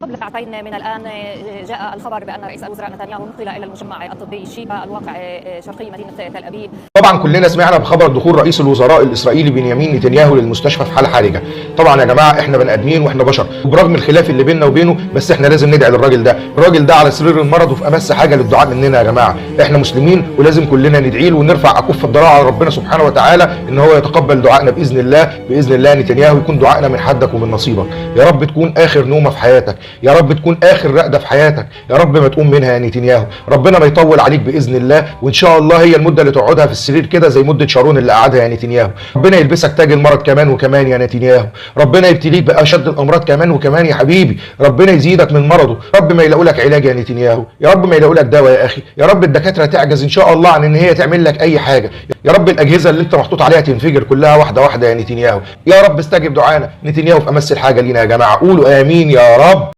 قبل ساعتين من الآن جاء الخبر بأن رئيس الوزراء نتنياهو نقل إلى المجمع الطبي شيبا الواقع شرقي مدينة تل أبيب. طبعا كلنا سمعنا بخبر دخول رئيس الوزراء الإسرائيلي بنيامين نتنياهو للمستشفى في حالة حرجة. طبعا يا جماعة احنا بني آدمين واحنا بشر، وبرغم الخلاف اللي بيننا وبينه بس احنا لازم ندعي للراجل ده. الراجل ده على سرير المرض وفي أمس حاجة للدعاء مننا يا جماعة. احنا مسلمين ولازم كلنا ندعي له ونرفع أكف الضراعة على ربنا سبحانه وتعالى ان هو يتقبل دعائنا بإذن الله. بإذن الله نتنياهو يكون دعائنا من حدك ومن نصيبك. يا رب تكون آخر نومة في حياتك، يا رب تكون آخر رقدة في حياتك، يا رب ما تقوم منها يا نتنياهو. ربنا ما يطول عليك بإذن الله، وإن شاء الله هي المدة اللي تقعدها في السرير كده زي مدة شارون اللي قعدها يا نتنياهو. ربنا يلبسك تاج المرض كمان وكمان يا نتنياهو. ربنا يبتليك بأشد الأمراض كمان وكمان يا حبيبي. ربنا يزيدك من مرضه. رب ما يلاقوا لك علاج يا نتنياهو، يا رب ما يلاقوا لك دواء يا أخي. يا رب الدكاترة تعجز إن شاء الله عن إن هي تعمل لك أي حاجة. يا رب الأجهزة اللي أنت محطوط عليها تنفجر كلها واحدة واحدة يا نتنياهو. يا رب استجب دعانا. نتنياهو في أمس الحاجة لينا يا جماعة، قولوا آمين يا رب.